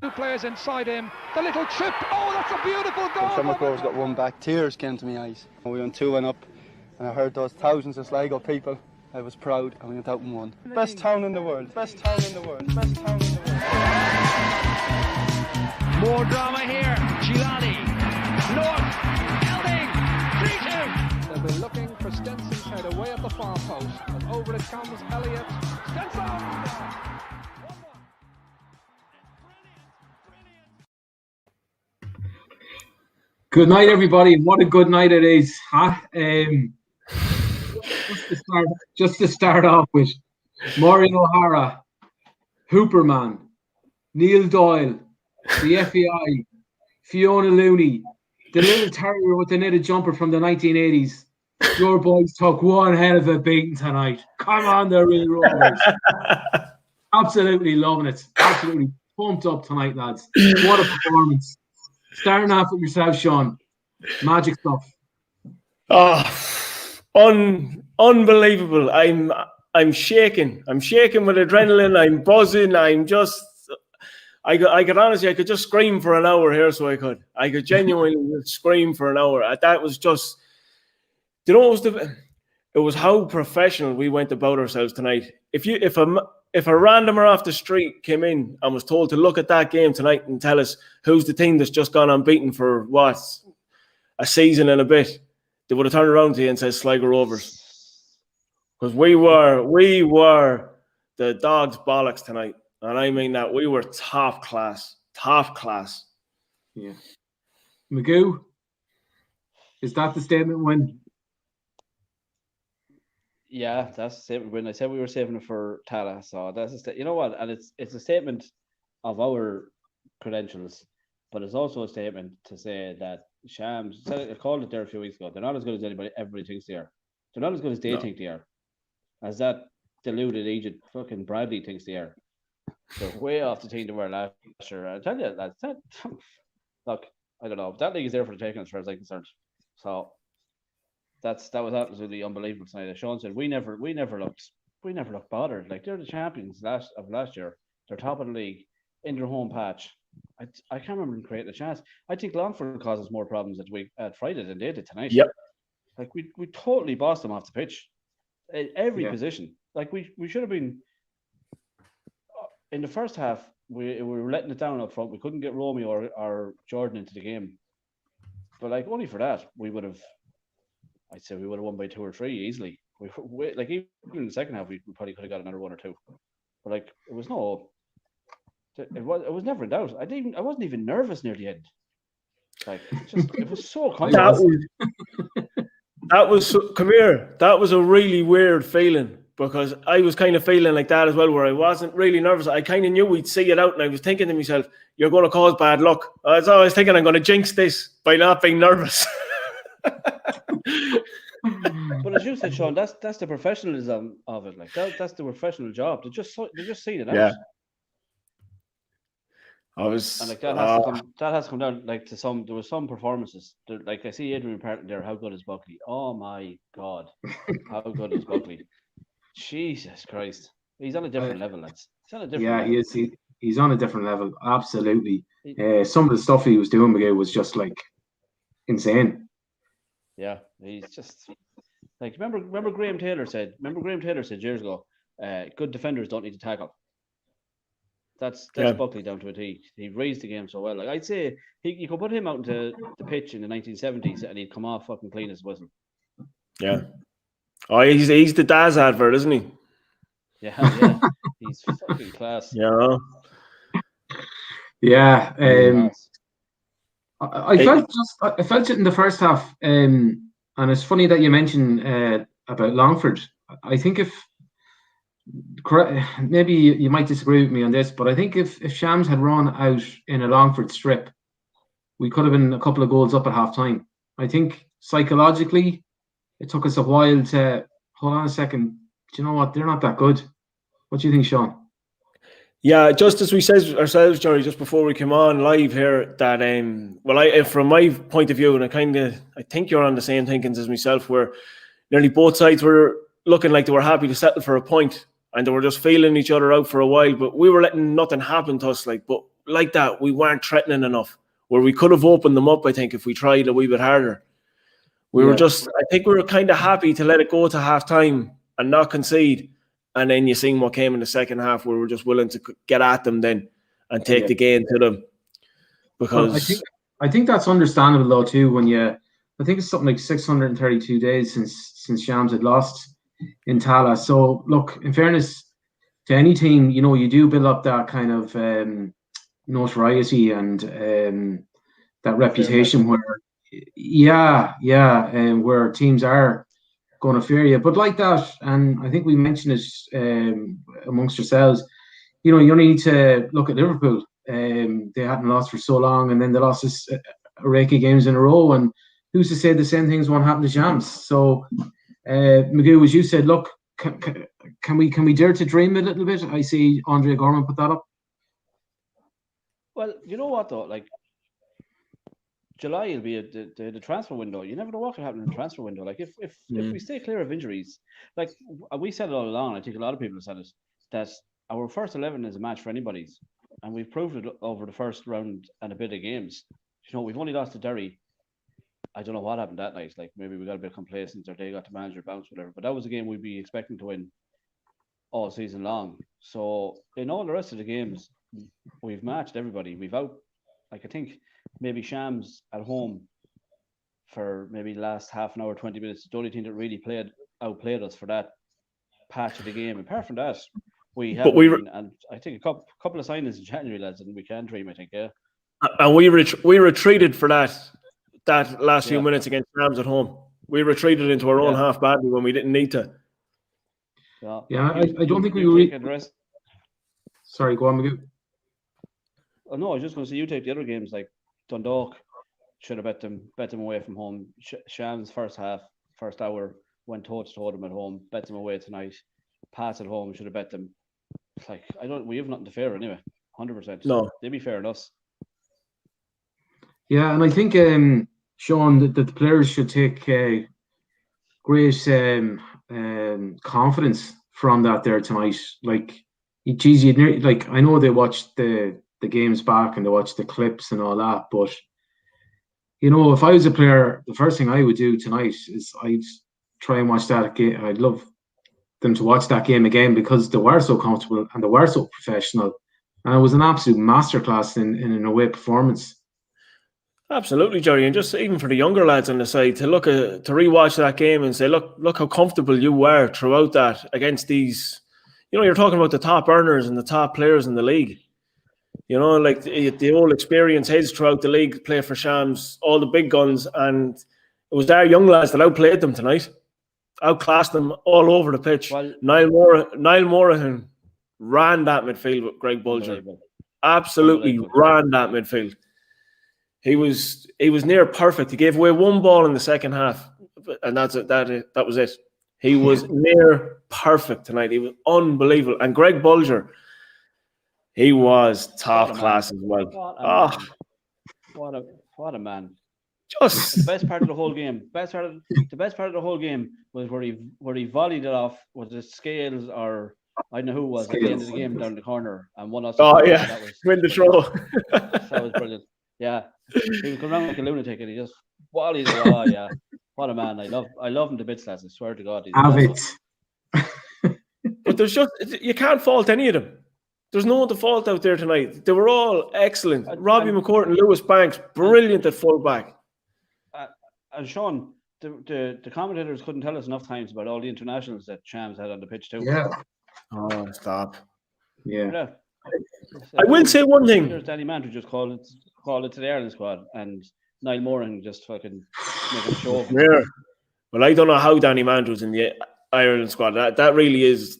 Two players inside him. The little chip. Oh, that's a beautiful goal. Shamrock Rovers got one back. Tears came to my eyes. We went 2-1 up, and I heard those thousands of Sligo people. I was proud, and we went out and won. Best town in the world. Best town in the world. Best town in the world. More drama here. Gilani. North. Elding. 3-2. They'll be looking for Stenson's head away at the far post. And over it comes Elliott. Stenson! Good night, everybody. What a good night it is, huh? Just to start off with, Maureen O'Hara, Hooperman, Neil Doyle, the FEI, Fiona Looney, the little terrier with the knitted jumper from the 1980s. Your boys took one hell of a beating tonight. Come on, the real Rovers. Absolutely loving it. Absolutely pumped up tonight, lads. What a performance. Starting off with yourself, Sean. Magic stuff. Oh, unbelievable. I'm shaking. I'm shaking with adrenaline. I'm buzzing. I could just scream for an hour here, so I could genuinely scream for an hour. That was just, you know, it was how professional we went about ourselves tonight. If a randomer off the street came in and was told to look at that game tonight and tell us who's the team that's just gone unbeaten for a season and a bit, they would have turned around to you and said Sligo Rovers, because we were the dog's bollocks tonight, and I mean that. We were top class. Yeah. Magoo, is that the statement win? Yeah, that's the statement win. I said we were saving it for Tala, so that's you know what, and it's a statement of our credentials, but it's also a statement to say that Shams, I called it there a few weeks ago, they're not as good as everybody thinks they are. They're not as good as they think they are. As that deluded agent fucking Bradley thinks they are. They're way off the team they were last year. I tell you, lads, look, I don't know. That league is there for the taking as far as I'm concerned. So that was absolutely unbelievable tonight. As Sean said, we never looked bothered. Like, they're the champions of last year. They're top of the league in their home patch. I can't remember them creating a chance. I think Longford causes more problems at Friday than they did tonight. Yep. Like, we totally bossed them off the pitch in every position. Like, we should have been in the first half. We were letting it down up front. We couldn't get Romeo or Jordan into the game. But like, only for that, I'd say we would have won by 2 or 3 easily. Like, even in the second half, we probably could have got another 1 or 2. But like, it was never in doubt. I wasn't even nervous near the end. Like, it was so comfortable. That was a really weird feeling, because I was kind of feeling like that as well, where I wasn't really nervous. I kind of knew we'd see it out, and I was thinking to myself, you're going to cause bad luck. I was thinking, I'm going to jinx this by not being nervous. But as you said, Sean, that's the professionalism of it. Like, that's the professional job. They just see it out. Yeah. And like, that has to come down like to some. There were some performances. Like, I see Adrian Parton there. How good is Buckley? Oh my God, how good is Buckley? Jesus Christ, he's on a different level. He's on a different. Yeah, level. He is. He's on a different level. Absolutely. Some of the stuff he was doing, Miguel, was just like insane. Yeah, he's just like, remember Graham Taylor said. Years ago, good defenders don't need to tackle. That's Buckley down to a T. He raised the game so well. Like, I'd say you could put him out into the pitch in the 1970s and he'd come off fucking clean as a whistle. Yeah. Oh, he's the Daz advert, isn't he? Yeah. He's fucking class. Yeah. Yeah. I felt it in the first half. And it's funny that you mentioned about Longford. I think maybe you might disagree with me on this, but I think if Shams had run out in a Longford strip, we could have been a couple of goals up at half time. I think psychologically it took us a while to hold on a second. Do you know what? They're not that good. What do you think, Sean? Yeah, just as we said ourselves, Jerry, just before we came on live here, that from my point of view, and I think you're on the same thinkings as myself, where nearly both sides were looking like they were happy to settle for a point, and they were just feeling each other out for a while, but we were letting nothing happen to us. But like that, we weren't threatening enough. Where we could have opened them up, I think, if we tried a wee bit harder. We were just, I think we were kind of happy to let it go to half time and not concede. And then you seen what came in the second half, where we were just willing to get at them then and take the game to them. Because I think that's understandable though too. I think it's something like 632 days since Shams had lost in Tala. So look, in fairness to any team, you do build up that kind of notoriety and that reputation where where teams are going to fear you. But like that, and I think we mentioned it amongst ourselves, you only need to look at Liverpool. They hadn't lost for so long, and then they lost a rake of games in a row, and who's to say the same things won't happen to Shams? So Magoo, as you said, look, can we dare to dream a little bit? I see Andre Gorman put that up. Well, you know what though, like July will be the transfer window. You never know what can happen in the transfer window. Like if we stay clear of injuries, like we said it all along, I think a lot of people have said it, that our first 11 is a match for anybody's, and we've proved it over the first round and a bit of games. We've only lost to Derry. I don't know what happened that night. Like maybe we got a bit complacent, or they got the manager bounce, whatever. But that was a game we'd be expecting to win all season long. So in all the rest of the games, we've matched everybody. I think maybe Shams at home for maybe the last half an hour, 20 minutes, the only thing that really outplayed us for that patch of the game. Apart from that, and I think a couple of signings in January, lads, and we can dream, I think, yeah. And we retreated for that last few minutes against Shams at home. We retreated into our own half badly when we didn't need to. Yeah, I don't think we Sorry, go on, Magoo. Oh, no, I was just going to say, you take the other games like Dundalk, should have bet them away from home. Shams first hour went toe-to-toe them at home, bet them away tonight. Pass at home, should have bet them. Like, we have nothing to fear anyway, 100%. No. They'd be fair enough. Yeah, and I think, Sean, that the players should take great confidence from that there tonight. Like, geez, I know they watched the games back and they watched the clips and all that, but if I was a player, the first thing I would do tonight is I'd try and watch that game. I'd love them to watch that game again because they were so comfortable and they were so professional, and it was an absolute masterclass in an away performance. Absolutely, Jerry, and just even for the younger lads on the side to rewatch that game and say, look how comfortable you were throughout that against these. You're talking about the top earners and the top players in the league. Like the old experience heads throughout the league play for Shams, all the big guns, and it was our young lads that outplayed them tonight, outclassed them all over the pitch. Well, Niall Morahan ran that midfield with Greg Bulger. Absolutely ran that midfield. He was near perfect. He gave away one ball in the second half, and that was it. He was near perfect tonight. He was unbelievable. And Greg Bulger, he was top class as well. What a man! Just the best part of the whole game. The best part of the whole game was where he volleyed it off. Was it Scales or I don't know who it was at the end of the game down the corner and one us. Oh yeah, that was win the throw. That was brilliant. Yeah, he was going around like a lunatic and he just volleyed it. Oh yeah, what a man! I love him to bits, lads. I swear to God. But there's just you can't fault any of them. There's no one to fault out there tonight. They were all excellent. Robbie McCourt and Lewis Banks, brilliant at fullback. And Sean, the commentators couldn't tell us enough times about all the internationals that Shams had on the pitch too. Yeah. Oh, stop. Yeah. I will say one thing. There's Danny Mann who just called it to the Ireland squad, and Niall Moran just fucking making a show. Yeah. Well, I don't know how Danny Mandrew's in the Ireland squad. That really is.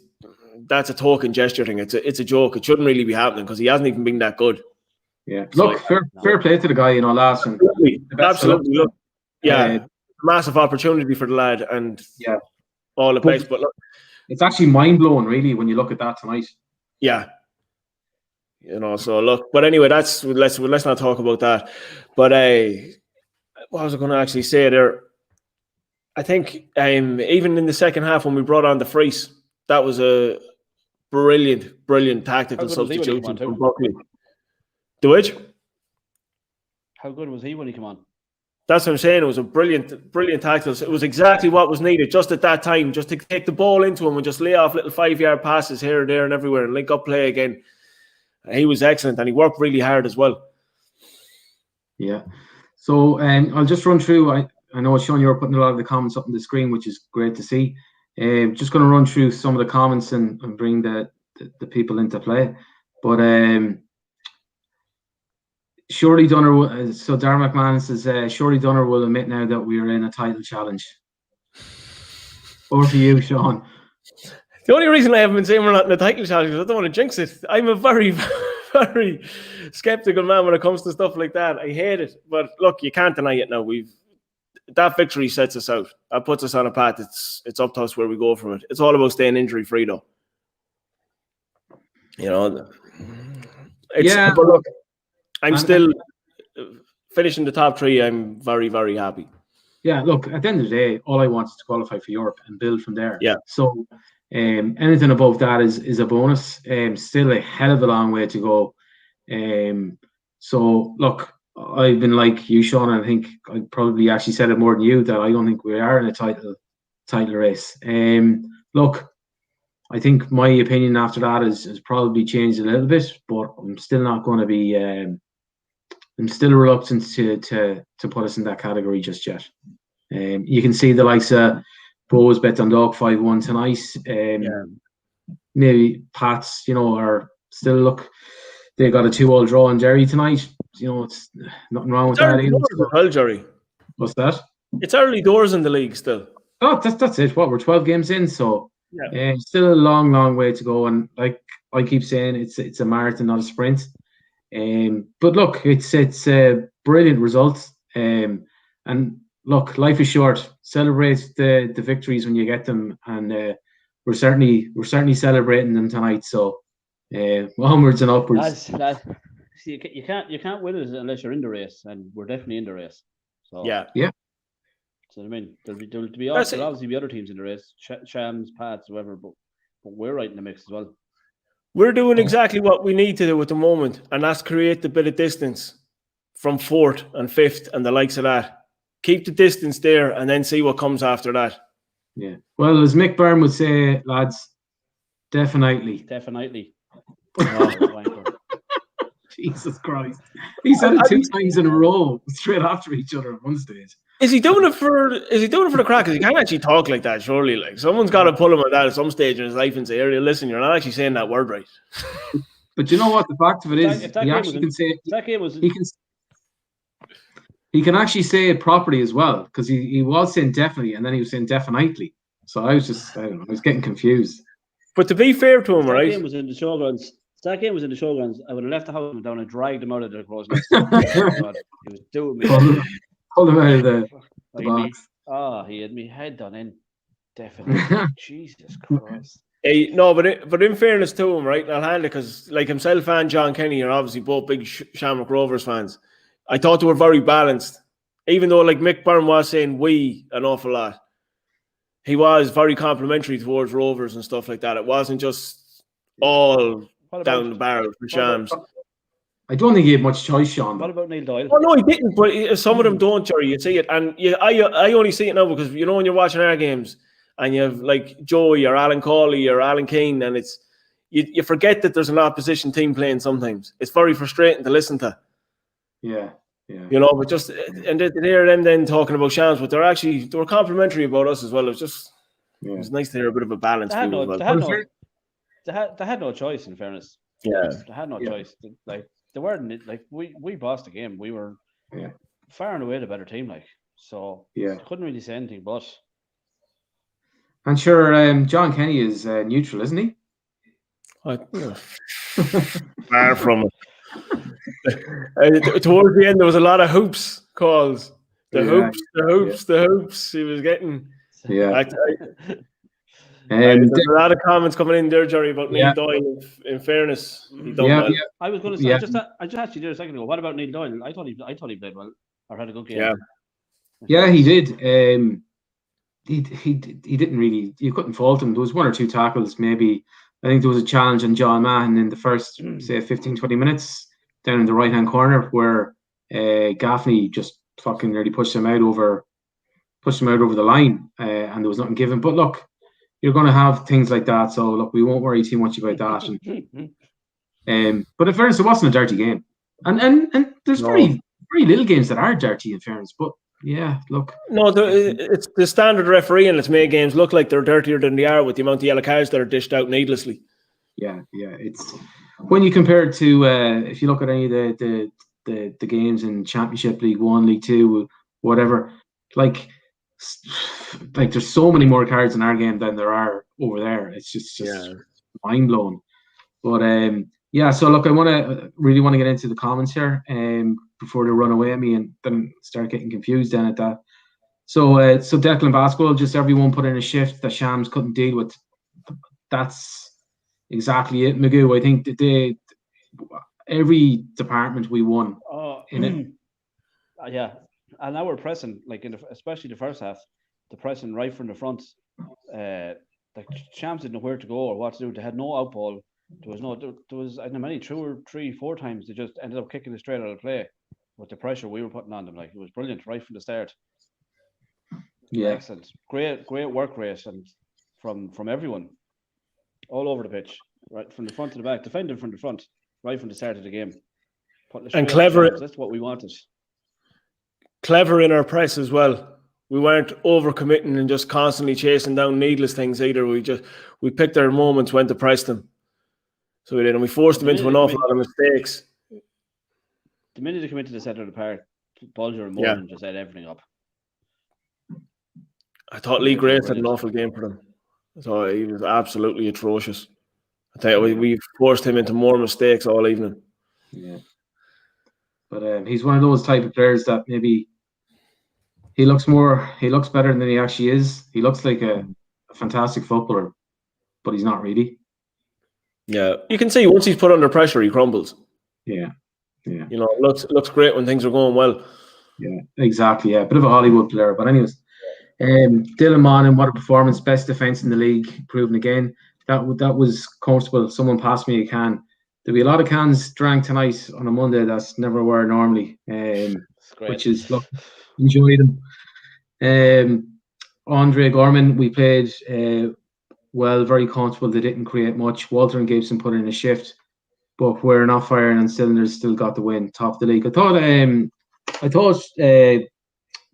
That's a token gesture thing. It's a joke. It shouldn't really be happening because he hasn't even been that good. Yeah. Look, fair play to the guy, last and absolutely. Look, massive opportunity for the lad, and all the place. But look, it's actually mind blowing, really, when you look at that tonight. Yeah. So look, but anyway, let's not talk about that. But what was I going to actually say there? I think even in the second half when we brought on the Frees, that was a brilliant tactical substitution from Buckley. The which? How good was he when he came on? That's what I'm saying. It was a brilliant tackle. It was exactly what was needed just at that time, just to take the ball into him and just lay off little 5-yard passes here, there, and everywhere, and link up play again. He was excellent, and he worked really hard as well. Yeah. So I'll just run through. I know, Sean, you were putting a lot of the comments up on the screen, which is great to see. Just going to run through some of the comments and bring the people into play. But Shorty Dunner, so Darren McMahon says, Shorty Dunner will admit now that we are in a title challenge. Over to you, Sean. The only reason I haven't been saying we're not in a title challenge is I don't want to jinx it. I'm a very, very skeptical man when it comes to stuff like that. I hate it. But look, you can't deny it now. That victory sets us out. That puts us on a path. It's up to us where we go from it. It's all about staying injury-free, though. You know? Yeah. But look, I'm still finishing the top 3. I'm very, very happy. Yeah, look, at the end of the day, all I want is to qualify for Europe and build from there. Yeah. So anything above that is a bonus. Still a hell of a long way to go. So, look, I've been like you, Sean, and I think I probably actually said it more than you, that I don't think we are in a title race. Look, I think my opinion after that has probably changed a little bit, but I'm still not going to be. I'm still reluctant to put us in that category just yet. You can see the likes of Bo's bet on Dog 5-1 tonight. Maybe Pats, are still look. They got a 2-2 draw on Jerry tonight. It's nothing wrong with that either. Jerry. What's that? It's early doors in the league still. Oh, that's it. We're 12 games in, so still a long, long way to go. And like I keep saying, it's a marathon, not a sprint. But look, it's brilliant results. And look, life is short. Celebrate the victories when you get them, and we're certainly celebrating them tonight. So onwards and upwards. See, you can't win it unless you're in the race, and we're definitely in the race. So yeah. So I mean, there'll obviously be other teams in the race, Shams, Pats, whoever, but we're right in the mix as well. We're doing exactly what we need to do at the moment, and that's create a bit of distance from 4th and 5th and the likes of that. Keep the distance there and then see what comes after that. Yeah. Well, as Mick Byrne would say, lads, definitely. Jesus Christ. He said it 2 times in a row, straight after each other at one stage. Is he doing it for the crack? Because he can't actually talk like that, surely. Like, someone's got to pull him at that at some stage in his life and say, "Ariel, listen, you're not actually saying that word right." But you know what? The fact of it is, he actually can say he can actually say it properly as well, because he was saying definitely and then he was saying definitely. So I was getting confused. But to be fair to him, right? That game was in the showgrounds. I would have left the house down and dragged him out of the close next to him. He was doing me. Pulled him out of the box. He had me head done in. Definitely. Jesus Christ. But in fairness to him, right? I'll hand it, because like himself and John Kenny are obviously both big Shamrock Rovers fans. I thought they were very balanced. Even though like Mick Byrne was saying we an awful lot, he was very complimentary towards Rovers and stuff like that. It wasn't just all down the barrel for Shams. I don't think he had much choice, Sean. What about Neil Doyle? Oh, no, he didn't, but some of them don't, Jerry. You see it. And I only see it now because, when you're watching our games and you have like Joey or Alan Cawley or Alan Keane, and it's you forget that there's an opposition team playing sometimes. It's very frustrating to listen to. Yeah. But just, and to hear them then talking about Shams, but they were complimentary about us as well. It was just, it was nice to hear a bit of a balance. They had no choice, in fairness. Yeah. They had no choice. They weren't, like, we bossed the game. We were far and away the better team, like. So I couldn't really say anything but. And sure, John Kenny is neutral, isn't he? Far from it. Towards the end, there was a lot of hoops calls. The hoops. He was getting. Yeah. There's a lot of comments coming in there, Jerry, about Neil Doyle. In fairness, he done well. I was going to say, I just asked you there a second ago. What about Neil Doyle? I thought he played well or had a good game. Yeah, he did. He didn't really. You couldn't fault him. There was 1 or 2 tackles, maybe. I think there was a challenge on John Mahon in the first, say, 15, 20 minutes down in the right hand corner where Gaffney just fucking nearly pushed him out over the line, and there was nothing given. But look, you're going to have things like that, so look, we won't worry too much about that. But in fairness, it wasn't a dirty game, and there's very little games that are dirty in fairness. But yeah, look, no, it's the standard refereeing that's made games look like they're dirtier than they are with the amount of yellow cards that are dished out needlessly. Yeah, it's when you compare it to if you look at any of the games in Championship, League One, League Two, whatever, like there's so many more cards in our game than there are over there. It's just mind blowing. But yeah, so look, I really want to get into the comments here before they run away at me and then start getting confused then at that. So Declan Basketball, just everyone put in a shift that Shams couldn't deal with. That's exactly it, Magoo. I think that every department we won in it. Yeah, and now we're pressing, like especially the first half, the pressing right from the front. Like Shams didn't know where to go or what to do. They had no out ball. There was I don't know, many 2 or 3, 4 times they just ended up kicking it straight out of play with the pressure we were putting on them. Like it was brilliant right from the start. Yeah, excellent, great work rate and from everyone all over the pitch, right from the front to the back, defending from the front, right from the start of the game. And clever. That's what we wanted. Clever in our press as well. We weren't overcommitting and just constantly chasing down needless things either. We picked our moments when to press them. So we did, and we forced them into an awful lot of mistakes. The minute they come into the centre of the park, Bolger and Moran just set everything up. I thought Lee Grace had an awful game for them. I thought he was absolutely atrocious. I tell you, we forced him into more mistakes all evening. Yeah. But he's one of those type of players that maybe he looks better than he actually is. He looks like a fantastic footballer, but he's not really. Yeah, you can see once he's put under pressure, he crumbles. Yeah. You know, it looks great when things are going well. Yeah, exactly. Yeah, bit of a Hollywood player. But anyways, Dylan Monaghan, what a performance! Best defence in the league, proven again. That was comfortable. Someone passed me a can. There'll be a lot of cans drank tonight on a Monday that's never were normally, which is, look, enjoy them. Andre Gorman, we played well, very comfortable. They didn't create much. Walter and Gibson put in a shift, but we're not firing on cylinders. Still got the win, top of the league. I thought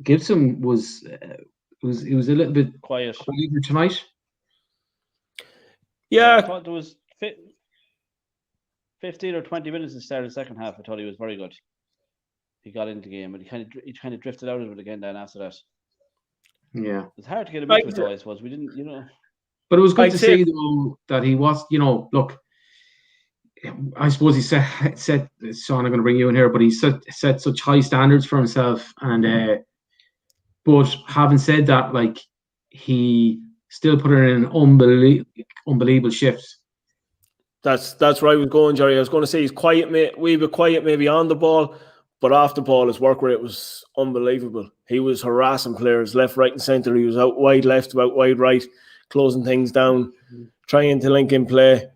Gibson was a little bit quiet tonight. Yeah, I thought there was 15 or 20 minutes to start the second half. I thought he was very good. He got into the game, but he kind of drifted out of it again. Then after that, yeah, it's hard to get a bit of it. I suppose we didn't, you know. But it was good to see though that he was, you know, look. I suppose he said, Sean, I'm going to bring you in here, but he set such high standards for himself, and but having said that, like he still put in an unbelievable shift. That's where I was going, Jerry. I was going to say he's quiet, we were quiet maybe on the ball, but off the ball, his work rate was unbelievable. He was harassing players left, right, and centre. He was out wide left, out wide right, closing things down, trying to link in play.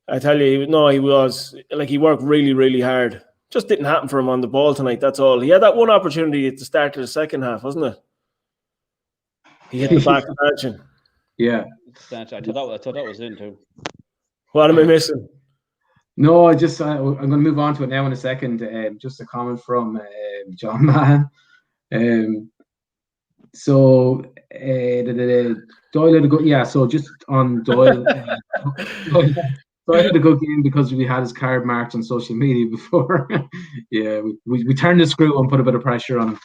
I tell you, he was like he worked really, really hard. Just didn't happen for him on the ball tonight. That's all. He had that one opportunity at the start of the second half, wasn't it? He hit the back of the action. Yeah, I thought that was in too. What am I missing? No, I'm going to move on to it now in a second. Just a comment from John Mahan. So Doyle had a good, so just on Doyle. Doyle had a good game because we had his card marked on social media before. Yeah, we turned the screw and put a bit of pressure on him.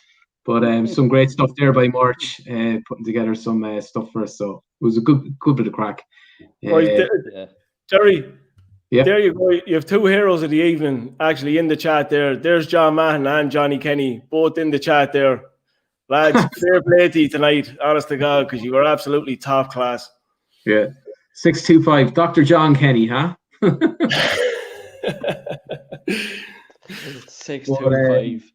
But some great stuff there by March, putting together some stuff for us. So it was a good bit of crack. Jerry, there you go. You have two heroes of the evening actually in the chat there. There's John Mahan and Johnny Kenny, both in the chat there. Lads, fair play to you tonight, honest to God, because you were absolutely top class. Yeah. 625, Dr. John Kenny, huh? 625.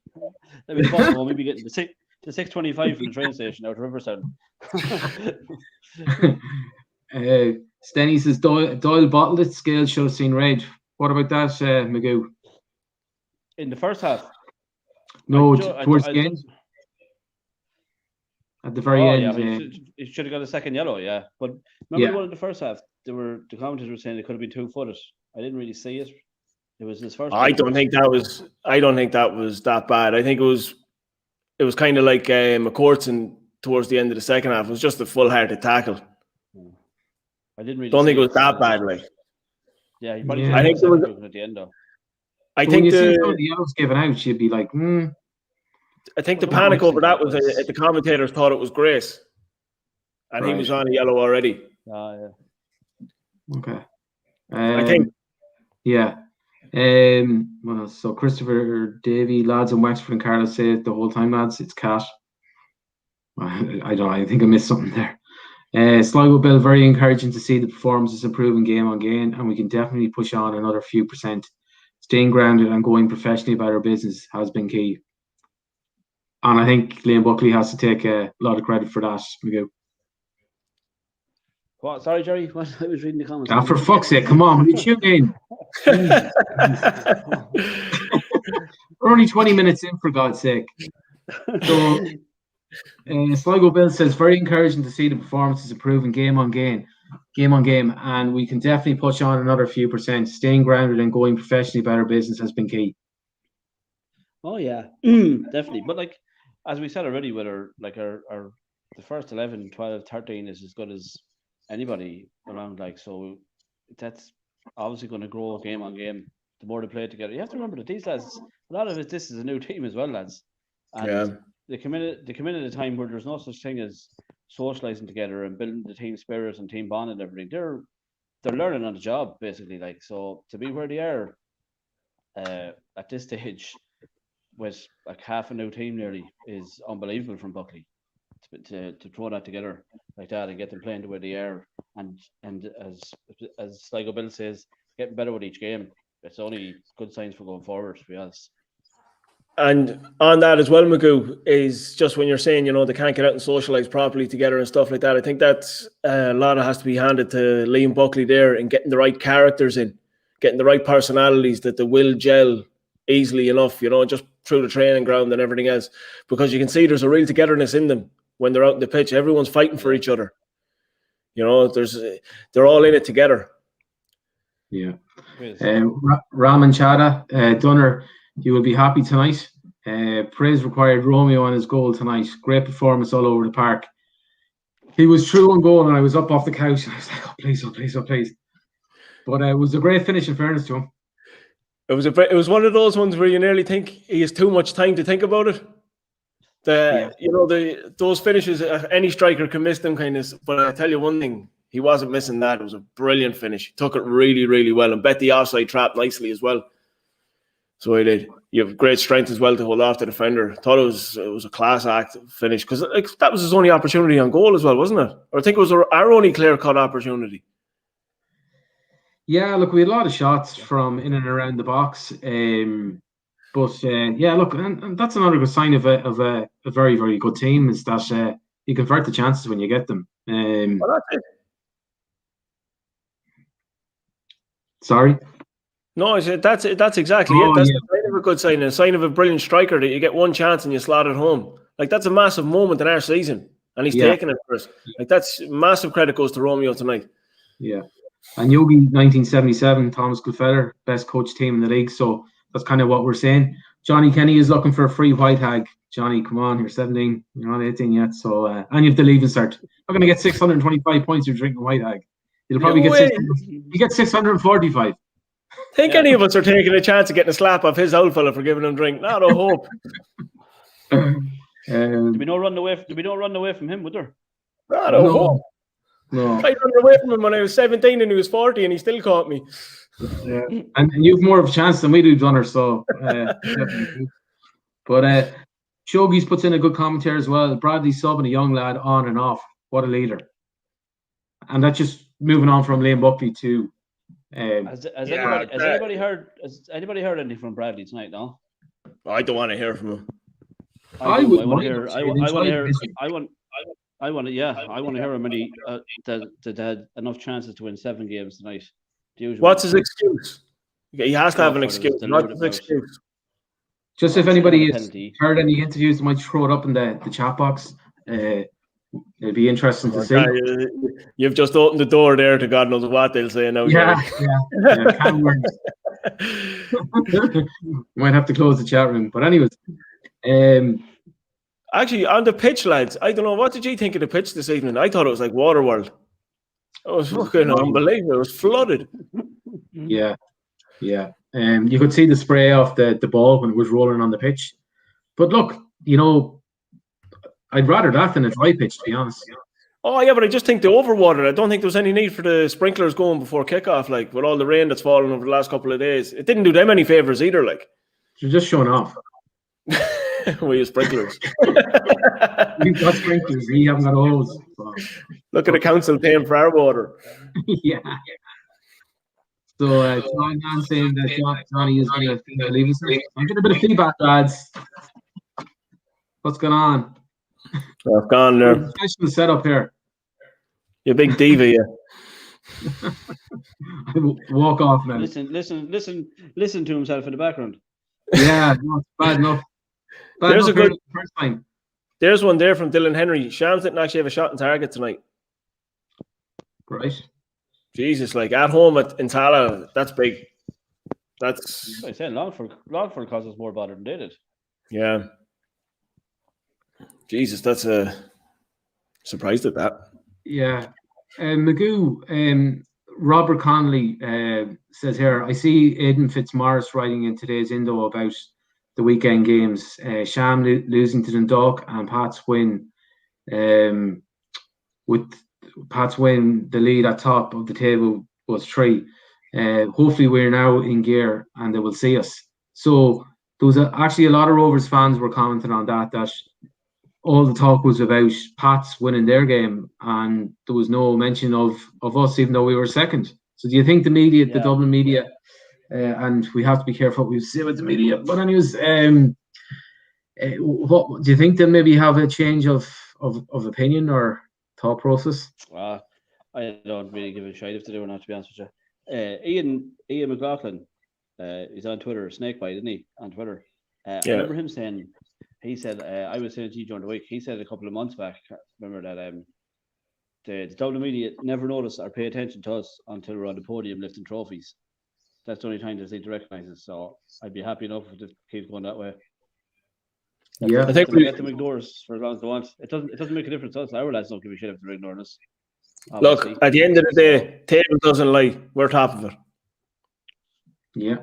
That'd be possible. Maybe getting the 625 from the train station out of Riverside. Stenny says Doyle bottled it. Scales should have seen red. What about that, Magoo? in the first half. No, towards the end. At the very end. Yeah, he should have got a second yellow, yeah. But remember the one in the first half, the commentators were saying it could have been 2-footed. I didn't really see it. It was his first. I don't think that was that bad. I think it was kind of like McCourtson towards the end of the second half. It was just a full-hearted tackle. I didn't really think it was that bad, like. Yeah, he probably I think it was at the end though. I think when you see some of the yellows given out, you'd be like, I think the panic over that was the commentators thought it was Grace, and he was on a yellow already. Yeah. Okay. I think. Yeah. Well, so Christopher Davey, lads, and Wexford and Carlos say it the whole time, lads. It's Cat. I don't know. I think I missed something there. Sligo Bill, very encouraging to see the performances improving game on game, and we can definitely push on another few percent. Staying grounded and going professionally about our business has been key. And I think Liam Buckley has to take a lot of credit for that. What? Sorry, Jerry. What? I was reading the comments. For fuck's sake, come on. We tune in. We're only 20 minutes in, for God's sake. So, Sligo Bill says, very encouraging to see the performances improving game on game, and we can definitely push on another few percent. Staying grounded and going professionally about our business has been key. Oh yeah, definitely. But like as we said already, with our the first 11, 12, 13 is as good as anybody around. Like, so that's obviously going to grow game on game. The more they play together, you have to remember that these lads, a lot of it, this is a new team as well, lads. And they come in at a time where there's no such thing as socializing together and building the team spirit and team bond and everything. They're learning on the job basically. Like, so to be where they are at this stage with like half a new team nearly is unbelievable from Buckley to throw that together like that and get them playing the way they are, and as Sligo Bill says, getting better with each game. It's only good signs for going forward, to be honest. And on that as well, Magoo, is just when you're saying, they can't get out and socialise properly together and stuff like that. I think that's a lot of has to be handed to Liam Buckley there and getting the right characters in, getting the right personalities that they will gel easily enough, just through the training ground and everything else, because you can see there's a real togetherness in them when they're out in the pitch. Everyone's fighting for each other. They're all in it together. Yeah. Raman Chada, Dunner, you will be happy tonight. Praise required Romeo on his goal tonight. Great performance all over the park. He was true on goal, and I was up off the couch. And I was like, oh, please, oh, please, oh, please. But it was a great finish, in fairness to him. It was one of those ones where you nearly think he has too much time to think about it. Those finishes, any striker can miss them kind of. But I tell you one thing, he wasn't missing that. It was a brilliant finish. He took it really, really well and bet the offside trap nicely as well. So he did. You have great strength as well to hold off the defender. Thought it was a class act finish because that was his only opportunity on goal as well, wasn't it? Or I think it was our only clear-cut opportunity. Yeah, look, we had a lot of shots from in and around the box. But look, and that's another good sign of a very, very good team is that you convert the chances when you get them. Well, that's it. Sorry? No, that's exactly it. That's the sign of a good sign, a sign of a brilliant striker that you get one chance and you slot it home. Like, that's a massive moment in our season, and he's taking it for us. Like, that's massive credit goes to Romeo tonight. Yeah. And Yogi 1977, Thomas Goodfeller, best coach team in the league. So that's kind of what we're saying. Johnny Kenny is looking for a free white hag. Johnny, come on, you're 17. You're not 18 yet. So, and you have the leaving cert. I'm going to get 625 points for drinking white hag. You'll probably get 645. Think any of us are taking a chance of getting a slap off his old fella for giving him a drink? Not a hope. Did we not run away from him, would there? Not a hope. No. I ran away from him when I was 17 and he was 40 and he still caught me. Yeah. And you've more of a chance than we do, Donner, so but Shogies puts in a good commentary as well. Bradley subbing a young lad on and off. What a leader. And that's just moving on from Liam Buckley to Has anybody heard anything from Bradley tonight? No, I don't want to hear from him. I want to hear him. Many that had enough chances to win 7 games tonight. What's his excuse? He has to have an excuse. What's his excuse? Just if anybody has heard any interviews, they might throw it up in the chat box. It'd be interesting to see. You've just opened the door there to God knows what they'll say now. Yeah. Can words. Might have to close the chat room. But anyways, actually, on the pitch, lads, I don't know. What did you think of the pitch this evening? I thought it was like Waterworld. It was fucking unbelievable. It was flooded. Yeah. You could see the spray off the ball when it was rolling on the pitch. But look, I'd rather that than a dry pitch, to be honest. Oh, yeah, but I just think they overwatered. I don't think there was any need for the sprinklers going before kickoff, like, with all the rain that's fallen over the last couple of days. It didn't do them any favours either, like. You're just showing off. We use sprinklers. We've got sprinklers. We haven't got hose. So. Look at the council paying for our water. Yeah. So, John saying that Johnny is going to leave us. I'm getting a bit of feedback, lads. What's going on? I've gone there. Professional setup here. You big diva, yeah. I will walk off now. Listen to himself in the background. Yeah, no, it's bad enough. There's a good first time. There's one there from Dylan Henry. Shams didn't actually have a shot on target tonight. Right. Jesus, like at home in Tala, that's big. That's. I said Longford causes more bother than they did. Yeah. Jesus, that's a surprised at that. Yeah. Magoo, Robert Connolly says here, I see Aidan Fitzmaurice writing in today's Indo about the weekend games. Sham losing to Dundalk and Pats win. With Pats win, the lead at top of the table was 3. Hopefully we're now in gear and they will see us. So there was actually a lot of Rovers fans were commenting on that all the talk was about Pats winning their game and there was no mention of us, even though we were second. So do you think the media, the Dublin media, and we have to be careful what we say with the media, but anyways, what do you think they'll maybe have a change of opinion or thought process? I don't really give a shit if they do or not, to be honest with you. Ian McLaughlin, he's on Twitter, Snakebite, isn't he, on Twitter? I remember him saying, he said, I was saying to you during the week, he said a couple of months back, remember that the Dublin media never notice or pay attention to us until we're on the podium lifting trophies. That's the only time they seem to recognise us. So I'd be happy enough if it keeps going that way. I think we let them ignore us for as long as they want. It doesn't make a difference to us. Our lads don't give a shit if they're ignoring us. Obviously. Look, at the end of the day, table doesn't lie. We're top of it. Yeah.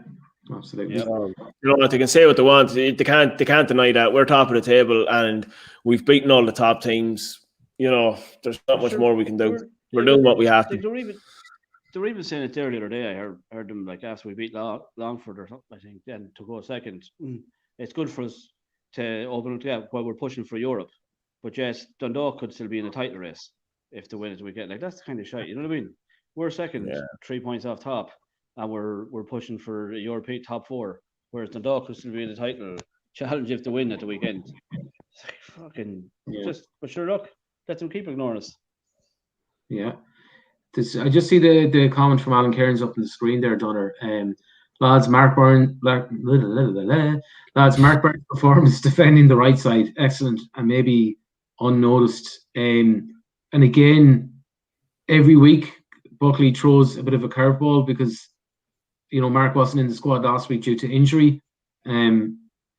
Absolutely. You know what, they can say what they want. They can't deny that. We're top of the table and we've beaten all the top teams. There's not much more we can do. We're doing what we have to. They were even saying it there the other day. I heard them like after we beat Longford or something, I think, then to go second. It's good for us to open up the while we're pushing for Europe. But yes, Dundalk could still be in the title race if they win it weekend. Like, that's the kind of shite, you know what I mean? We're second, 3 points off top. And we're pushing for a European top 4, whereas Dundalk will still be in the title challenge if they win at the weekend. It's like fucking but sure, look, let them keep ignoring us. Yeah, I just see the comment from Alan Cairns up on the screen there, Donner. Lads, Mark Byrne's performance defending the right side, excellent and maybe unnoticed. And again, every week Buckley throws a bit of a curveball because Mark wasn't in the squad last week due to injury. And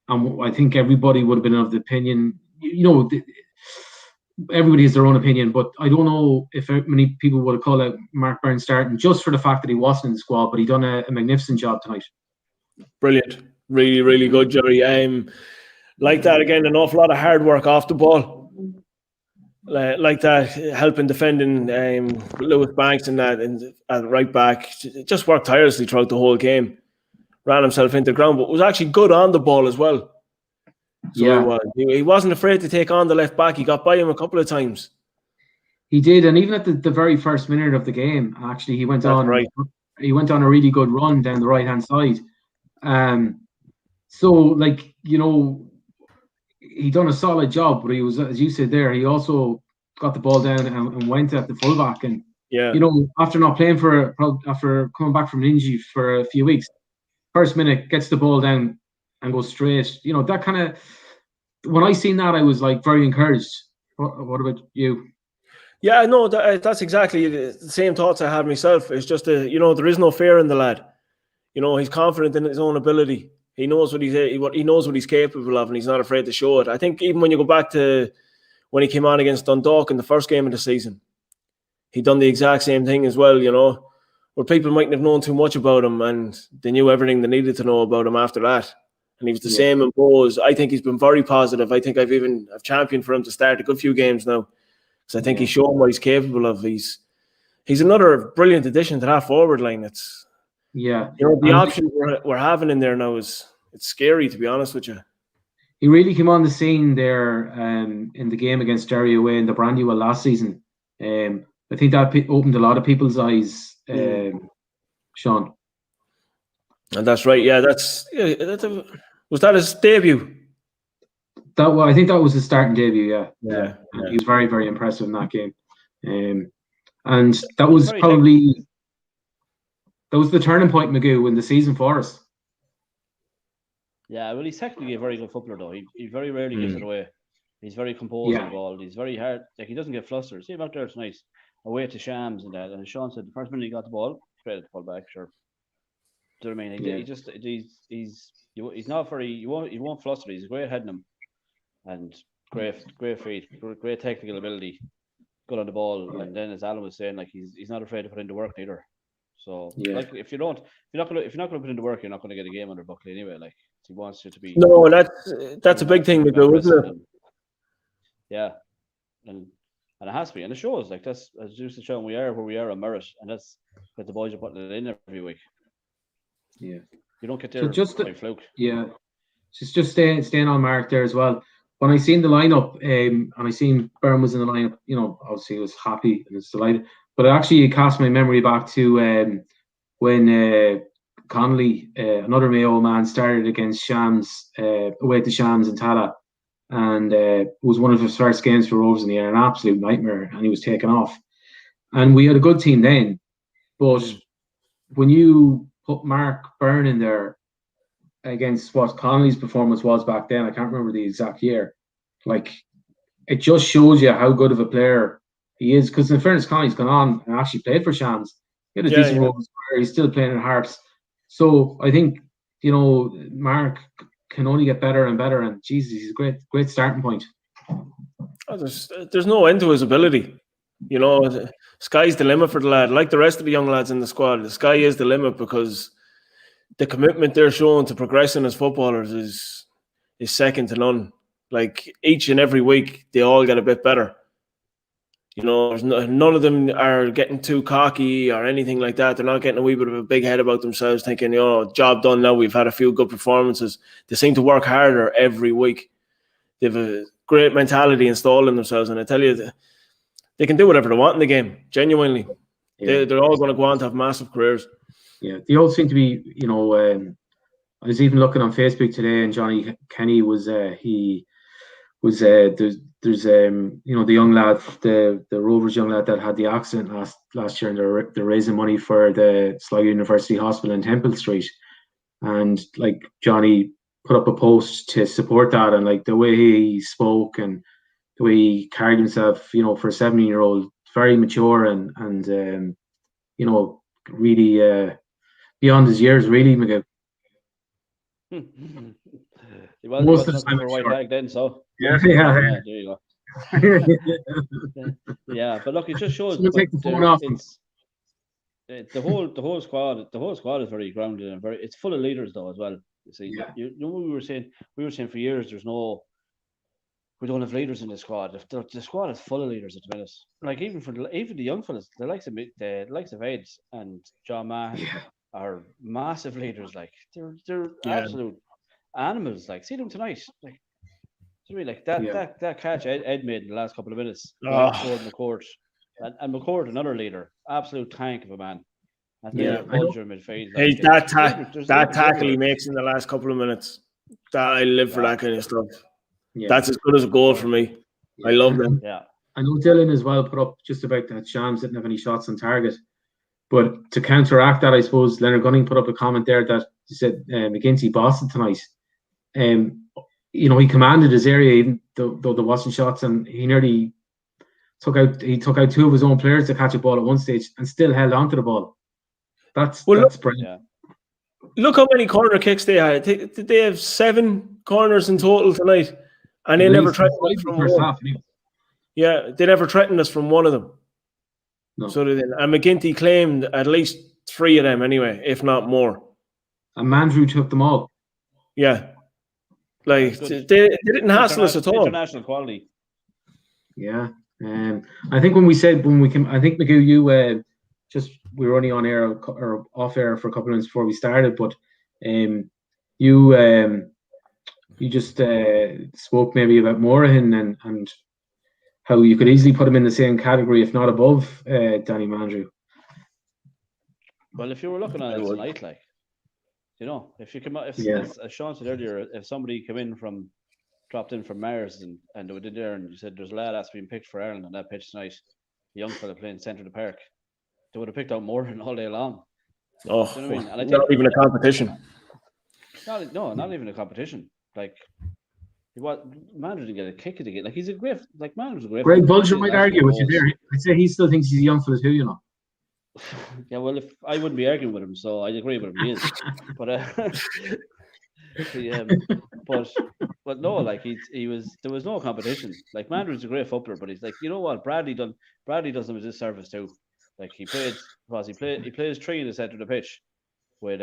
I think everybody would have been of the opinion, everybody has their own opinion, but I don't know if many people would have called out Mark Byrne starting just for the fact that he wasn't in the squad, but he done a magnificent job tonight. Brilliant. Really, really good, Jerry. Like that, again, an awful lot of hard work off the ball. Like that, helping defending Lewis Banks and that, and at right back, just worked tirelessly throughout the whole game. Ran himself into the ground, but was actually good on the ball as well. So he wasn't afraid to take on the left back. He got by him a couple of times. He did, and even at the very first minute of the game, actually, he went on. Right. He went on a really good run down the right hand side. So he done a solid job, but he was, as you said there, he also got the ball down and went at the fullback. And after not playing after coming back from an injury for a few weeks, first minute gets the ball down, and go straight. You know, that kind of, when I seen that, I was like very encouraged. What about you? Yeah, no, that's exactly the same thoughts I had myself. It's just there is no fear in the lad. You know, he's confident in his own ability. He knows he knows what he's capable of, and he's not afraid to show it. I think even when you go back to when he came on against Dundalk in the first game of the season, he done the exact same thing as well. You know, where people mightn't have known too much about him, and they knew everything they needed to know about him after that. And he was the same in Bowes. I think he's been very positive. I think I've championed for him to start a good few games now, because I think he's shown what he's capable of. He's another brilliant addition to that forward line. It's the options we're having in there now it's scary, to be honest with you. He really came on the scene there in the game against Derry away in the Brandywell last season. I think that opened a lot of people's eyes, Sean. And that's right. Yeah, was that his debut? I think that was his starting debut. Yeah. He was very, very impressive in that game, and that was probably the turning point, Magoo, in the season for us. Yeah, well, he's technically a very good footballer, though. He very rarely gives it away. He's very composed on the ball. He's very hard. Like, he doesn't get flustered. See him out there tonight, away to Shams and that. And as Sean said, the first minute he got the ball, straight at the full back, sure. Do you know what I mean? He's not very. He won't fluster. He's great heading him, and great feet, great technical ability, good on the ball. And then, as Alan was saying, like he's not afraid to put in the work either. So, like, if you're not going to put in the work, you're not going to get a game under Buckley anyway. Like, he wants you to be. No, that's a big thing to do, isn't it? Yeah, and it has to be, and it shows. Like, that's as used to show we are where we are on merit, and that's what the boys are putting it in every week. Yeah, you don't get there by fluke. Yeah, just staying on Mark there as well. When I seen the lineup, and I seen Byrne was in the lineup, you know, obviously I was happy and was delighted. But it cast my memory back to when Connolly, another Mayo man, started against Shams, away to Shams in Tala, and it was one of his first games for Rovers in the year, an absolute nightmare, and he was taken off. And we had a good team then, but when you put Mark Byrne in there against what Connolly's performance was back then, I can't remember the exact year, like, it just shows you how good of a player he is. Because in fairness, Connolly's gone on and actually played for Shams. He had a decent role. He's still playing in Hearts. So I think, you know, Mark can only get better and better. And Jesus, he's a great starting point. Oh, there's no end to his ability. You know, the sky's the limit for the lad. Like the rest of the young lads in the squad, the sky is the limit, because the commitment they're showing to progressing as footballers is second to none. Like, each and every week, they all get a bit better. You know, none of them are getting too cocky or anything like that. They're not getting a wee bit of a big head about themselves, thinking, you know, job done now. We've had a few good performances. They seem to work harder every week. They have a great mentality installed in themselves, and I tell you, they can do whatever they want in the game. Genuinely, they're all going to go on to have massive careers. Yeah, they all seem to be. You know, I was even looking on Facebook today, and Johnny Kenny was there's you know, the young lad, the Rovers young lad that had the accident last year, and they're raising money for the Sligo University Hospital in Temple Street, and like Johnny put up a post to support that, and like the way he spoke and the way he carried himself, you know, for a 17-year-old, very mature and you know, really beyond his years, really, Miguel. He was looking for a white flag then, so there you go. Yeah, but look, it just shows. Take the phone off. The whole squad is very grounded and it's full of leaders though as well. You see, you know what we were saying for years. We don't have leaders in the squad. The squad is full of leaders at the minute. Like even the young fellas, the likes of Ed and John Mahan are massive leaders. Like they're absolute animals. Like, see them tonight. Like, like that catch Ed made in the last couple of minutes. McCourt and McCourt, another leader, absolute tank of a man. Midfield. Hey, that tackle he makes in the last couple of minutes, that I live for that kind of stuff. Yeah. That's as good as a goal for me. I love them. Yeah, I know Dylan as well put up just about that Shams didn't have any shots on target, but to counteract that, I suppose Leonard Gunning put up a comment there that he said McGinty bossed it tonight. he commanded his area, even though there wasn't shots, and he nearly took out 2 of his own players to catch a ball at one stage and still held onto the ball. That's brilliant. Yeah. Look how many corner kicks they had. Did they have 7 corners in total tonight? And they never threatened us from one. Yeah, they never threatened us from one of them. No. So they didn't. And McGinty claimed at least 3 of them anyway, if not more. And Mandrew took them all. Yeah. Like, they didn't hassle us at all. International quality. Yeah. I think I think Magoo, you we were only on air or off air for a couple of minutes before we started, but you just spoke maybe about Morahan and how you could easily put him in the same category, if not above Danny Mandrew. Well, if you were looking at it tonight, like, if you come out, as Sean said earlier, if somebody dropped in from Mars and they were in there and you said there's a lad that's been picked for Ireland on that pitch tonight, a young fella playing centre of the park, they would have picked out Morahan all day long. Oh, you know what I mean? And I think, not even a competition. Not even a competition. Like, Mandrew didn't get a kick at the game. Like, he's a great, like, Mandrew's a great. Greg Bulger might argue with you there. I'd say he still thinks he's a young fella too, Yeah, well, if I wouldn't be arguing with him, so I'd agree with him. He is, but no, like there was no competition. Like, Mandrew's a great footballer, but he's like, you know what, Bradley does him a disservice too. Like, he plays 3 in the centre of the pitch with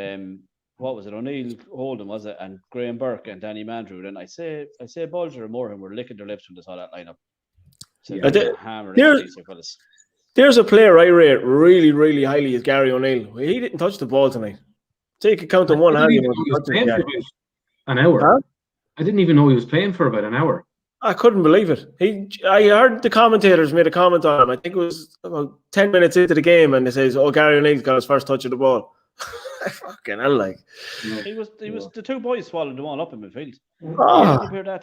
what was it, O'Neill Holden, was it, and Graham Burke and Danny Mandrew. Then I say Bulger and Morahan were licking their lips when they saw that lineup. So there's a player I rate really, really highly is Gary O'Neill. He didn't touch the ball tonight. Take a count on one hand. An hour. Huh? I didn't even know he was playing for about an hour. I couldn't believe it. I heard the commentators made a comment on him. I think it was about 10 minutes into the game, and they says, "Oh, Gary O'Neill's got his first touch of the ball." Fucking hell, like. He was the 2 boys swallowed them all up in midfield. Oh. You compare that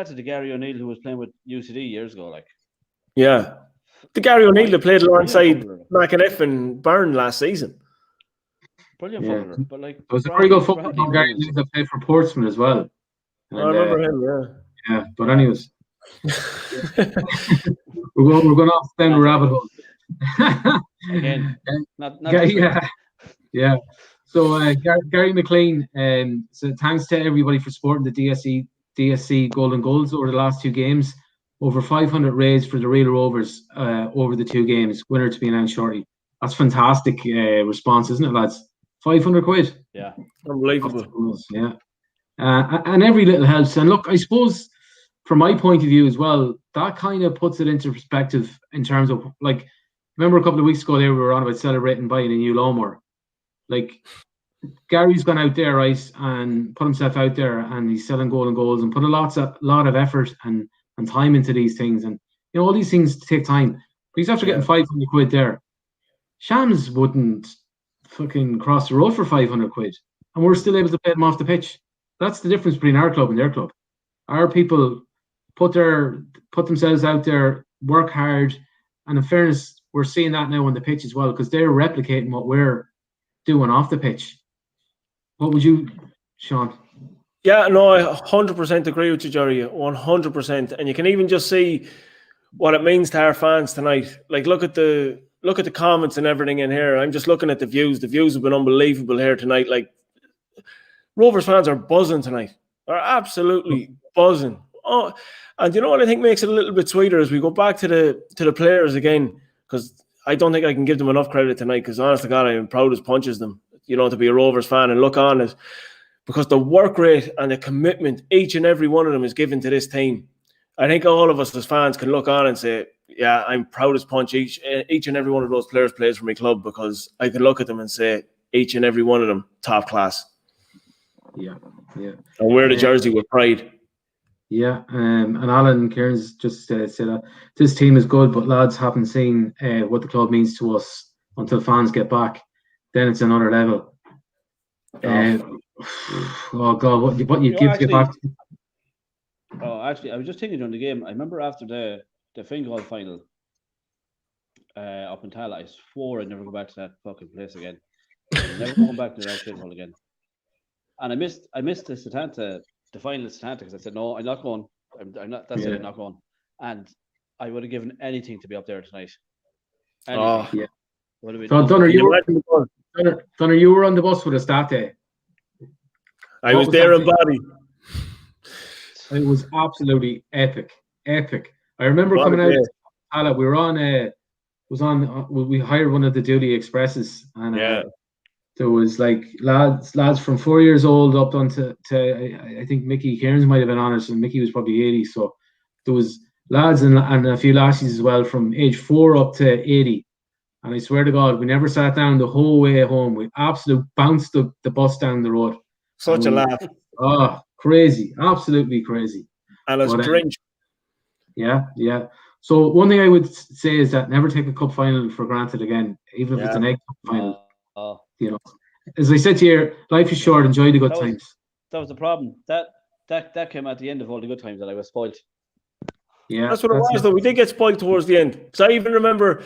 to the Gary O'Neill who was playing with UCD years ago, like. Yeah. The Gary O'Neill that played alongside McAniff and Byrne last season. Brilliant footballer, but like, it was a very good footballer. Gary O'Neill that played for Portsmouth as well. And, I remember him, yeah. Yeah, but anyways, we're going off down the rabbit hole. Again, yeah. So Gary McLean, so thanks to everybody for supporting the DSC Golden Goals over the last 2 games. Over 500 raised for the Real Rovers over the 2 games. Winner to be announced shortly. That's fantastic response, isn't it, lads? 500 quid. Yeah, unbelievable. Yeah, and every little helps. And look, I suppose from my point of view as well, that kind of puts it into perspective in terms of, like, remember a couple of weeks ago there we were on about celebrating buying a new lawnmower. Like, Gary's gone out there, right, and put himself out there, and he's selling golden goals and put a lot of effort and time into these things, and all these things take time. But he's after getting 500 quid there. Shams wouldn't fucking cross the road for 500 quid, and we're still able to pay them off the pitch. That's the difference between our club and their club. Our people put themselves out there, work hard, and in fairness, we're seeing that now on the pitch as well, because they're replicating what we're doing off the pitch. What would you, Sean? Yeah, no, I 100% agree with you, Jerry. 100%, and you can even just see what it means to our fans tonight. Like, look at the comments and everything in here. I'm just looking at the views. The views have been unbelievable here tonight. Like, Rovers fans are buzzing tonight. They're absolutely buzzing. Oh, and you know what I think makes it a little bit sweeter as we go back to the players again, because I don't think I can give them enough credit tonight, because honest to God, I am proud as punches them, to be a Rovers fan and look on it, because the work rate and the commitment each and every one of them is given to this team. I think all of us as fans can look on and say, yeah, I'm proud as punch. Each and every one of those players plays for my club, because I can look at them and say, each and every one of them, top class. Yeah. And wear the jersey with pride. Yeah, and Alan Cairns just said that this team is good, but lads haven't seen what the club means to us until fans get back. Then it's another level. Oh God, what you give to get back to? Oh, actually, I was just thinking during the game. I remember after the Fingal final up in Tala, I swore I'd never go back to that fucking place again. Never going back to that Fingal again. And I missed the Setanta, the final Setanta, because I said no, I'm not going. I'm not. That's it. I'm not going. And I would have given anything to be up there tonight. Anything. Yeah. So Dunner, you were on the bus with us that day. I was there in body. It was absolutely epic. I remember coming out. We were on. We hired one of the Duty Expresses, and there was like lads from 4 years old up onto I think Mickey Cairns might have been on it, and Mickey was probably 80. So there was lads and a few lassies as well from age 4 up to 80. And I swear to God, we never sat down the whole way home. We absolutely bounced the bus down the road. Such a laugh. Oh, crazy. Absolutely crazy. And it's drenched. Yeah. So one thing I would say is that never take a cup final for granted again, even if it's an egg cup final. You know, as I said to you, life is short. Enjoy the good times. That was the problem. That came at the end of all the good times that I was spoiled. Yeah, that's what it was. Though we did get spoiled towards the end. Because I remember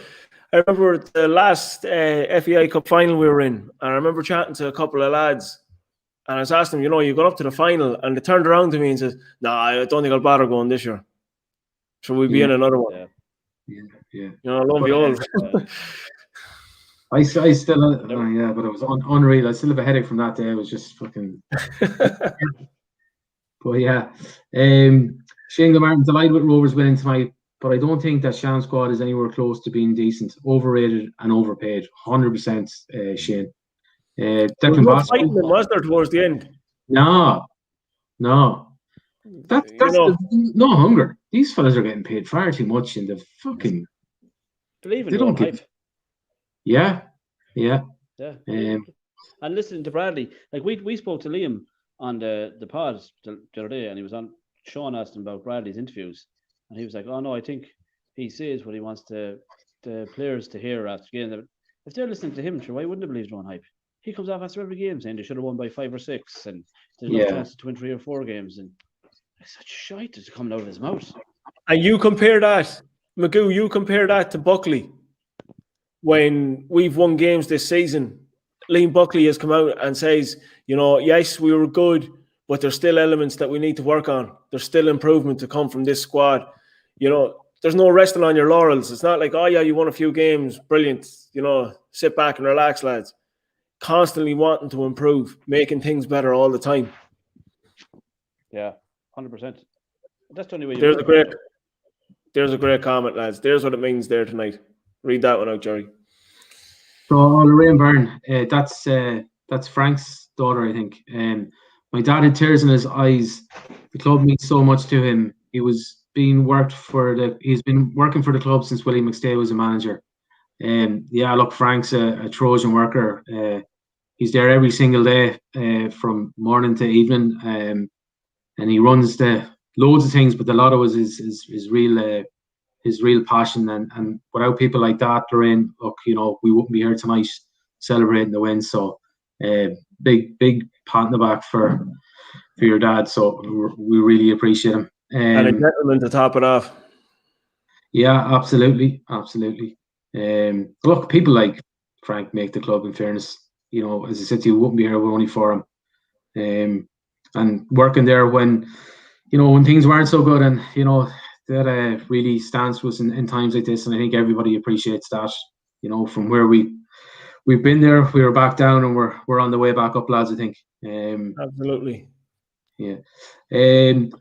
the last FEI Cup final we were in, and I remember chatting to a couple of lads, and I was asking them, you got up to the final, and they turned around to me and said, "No, I don't think I'll bother going this year. Should we be in another one?" Yeah. Lo and behold. I still, but it was unreal. I still have a headache from that day. It was just fucking. But yeah, Shane Gilmartin, delighted with Rovers winning tonight, but I don't think that Shams squad is anywhere close to being decent. Overrated and overpaid, 100%. Shane. Declan Bass was there towards the end. No. That's no hunger. These fellas are getting paid far too much in the fucking. Believe in your own hype. Yeah. And listening to Bradley, like we spoke to Liam on the pod the other day, and he was on. Sean asked him about Bradley's interviews, and he was like, "Oh no, I think he says what he wants the players to hear after the game. If they're listening to him, sure, why wouldn't they believe their own hype? He comes off after every game saying they should have won by 5 or 6, and there's no chance to win 3 or 4 games, and such shite is coming out of his mouth." And you compare that, Magoo, to Buckley. When we've won games this season, Liam Buckley has come out and says, yes, we were good, but there's still elements that we need to work on. There's still improvement to come from this squad. There's no resting on your laurels. It's not like, oh yeah, you won a few games, brilliant. Sit back and relax, lads. Constantly wanting to improve, making things better all the time. Yeah, 100%. That's the only way. There's a great comment, lads. There's what it means there tonight. Read that one out, Jerry. So Lorraine Byrne, that's Frank's daughter, I think. My dad had tears in his eyes. The club means so much to him. He's been working for the club since Willie McStay was a manager. Look, Frank's a Trojan worker. He's there every single day, from morning to evening, and he runs loads of things. But a lot of it is his real passion, and without people like that, Lorraine, look, we wouldn't be here tonight celebrating the win. So, big pat in the back for your dad. So we really appreciate him. And a gentleman to top it off. Yeah, absolutely. Look, people like Frank make the club. In fairness, as I said to you, wouldn't be here only for him. And working there when things weren't so good, and that really stands to us in times like this, and I think everybody appreciates that. From where we've been there, we were back down, and we're on the way back up, lads. I think. Absolutely. Yeah. Dylan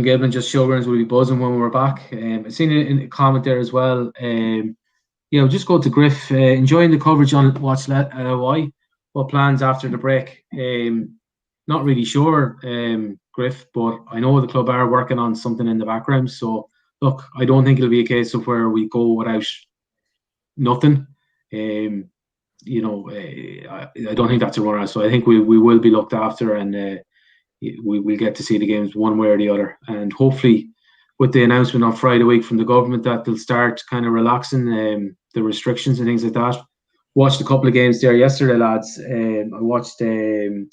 Giblin just showrooms will be buzzing when we're back. I've seen it in a comment there as well. Just go to Griff. Enjoying the coverage on Watch Why. What plans after the break? Not really sure, Griff, but I know the club are working on something in the background. So, look, I don't think it'll be a case of where we go without nothing. I don't think that's a runner. So I think we will be looked after, and we will get to see the games one way or the other. And hopefully, with the announcement on Friday week from the government that they'll start kind of relaxing the restrictions and things like that. Watched a couple of games there yesterday, lads. I watched the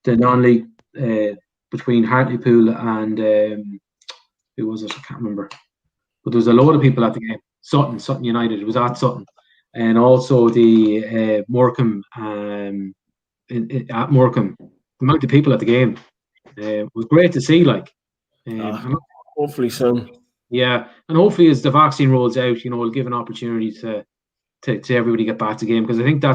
non-league between Hartlepool and who was it? I can't remember. But there was a load of people at the game. Sutton United. It was at Sutton. And also the Morecambe at Morecambe. The amount of people at the game was great to see. Like, hopefully soon. Yeah, and hopefully as the vaccine rolls out, it'll give an opportunity to everybody get back to the game, because I think I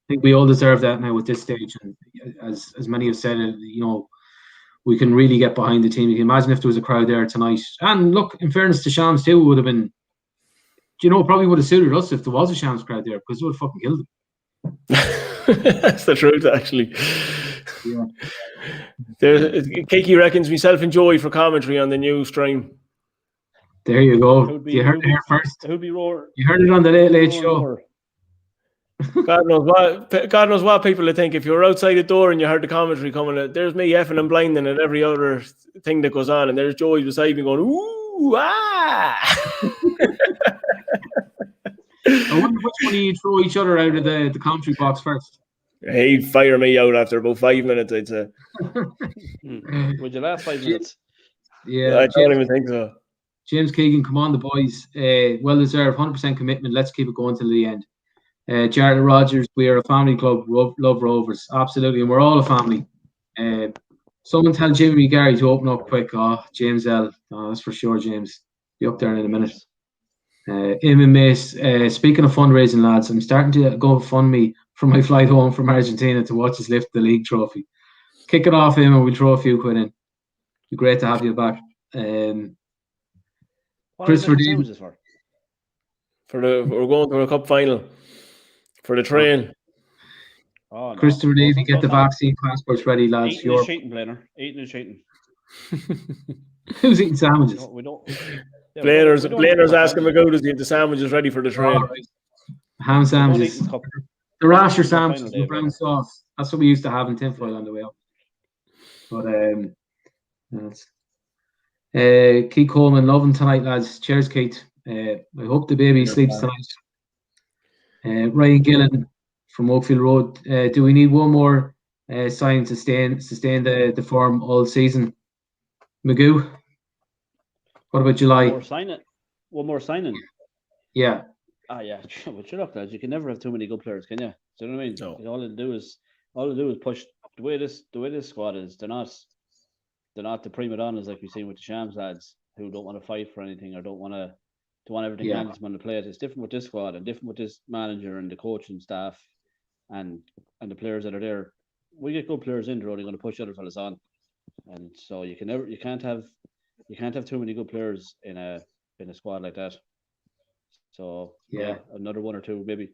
think we all deserve that now at this stage. And as many have said, we can really get behind the team. You can imagine if there was a crowd there tonight. And look, in fairness to Shams too, it would have been, probably would have suited us if there was a Shams crowd there, because it would have fucking killed them. That's the truth, actually. Yeah. Kiki reckons myself and Joey for commentary on the new stream. There you go. You heard it here first. Who'd be roar? You heard it on the Late Show. God knows what people would think if you were outside the door and you heard the commentary coming. There's me effing and blinding and every other thing that goes on, and there's Joey beside me going, "Ooh, ah!" I wonder which one of you throw each other out of the commentary box first. He'd fire me out after about 5 minutes, I'd say. Would you last 5 minutes? Yeah, I don't even think so. James Keegan, come on, the boys. Well deserved, 100% commitment. Let's keep it going till the end. Jared Rogers, we are a family club. Love Rovers, absolutely, and we're all a family. Someone tell Jimmy Gary to open up quick. Oh, James L. Oh, that's for sure, James. Be up there in a minute. Eamon Mace, speaking of fundraising, lads, I'm starting to go fund me for my flight home from Argentina to watch us lift the league trophy. Kick it off, Eamon. We'll throw a few quid in. Be great to have you back. Christopher Davis we're going to a cup final for the train. Oh, no. Christopher Davey, get the vaccine passports ready, lads. Eating is cheating, Blainer. Eating is cheating. Who's eating sandwiches? No, we don't. Yeah, Blainer's asking McGood to get the sandwiches ready for the train. Oh, right. Ham sandwiches. The rasher sandwiches with brown sauce. That's what we used to have in tinfoil on the way up. But Keith Coleman, loving tonight, lads. Cheers, Keith. I hope the baby sleeps tonight. Ryan Gillen from Oakfield Road. Do we need one more sign to sustain the form all season? Magoo? What about July? One more signing. Yeah. Yeah. But sure, look, lads, you can never have too many good players, can you? Do you know what I mean? No. All they do is push. The way this squad is, they're not the prima donnas like we've seen with the Shams lads, who don't want to fight for anything or don't want everything handed to them on the play. It's different with this squad and different with this manager and the coaching staff and the players that are there. We get good players in, they're only going to push other fellas on, and so you can't have too many good players in a squad like that. So yeah, another one or two, maybe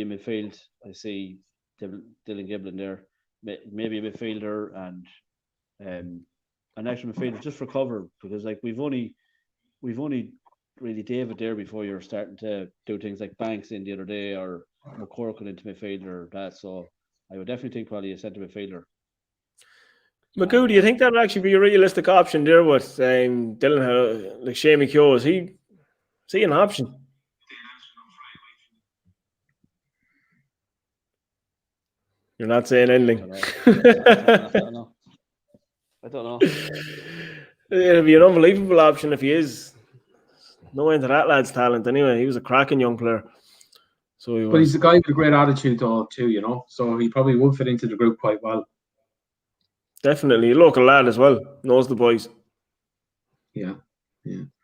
in midfield. I see Dylan Giblin there, maybe a midfielder and an extra midfielder just for cover, because like we've only really David there before you're starting to do things like Banks in the other day or McCorkle into midfielder or that. So I would definitely think probably a centre midfielder. McGoo, do you think that would actually be a realistic option there with Dylan, like Shane McHugh? Is he an option? You're not saying anything. I don't know. It'll be an unbelievable option if he is. No end to that lad's talent anyway. He was a cracking young player. But he's a guy with a great attitude too, so he probably would fit into the group quite well. Definitely. A local lad as well. Knows the boys. Yeah.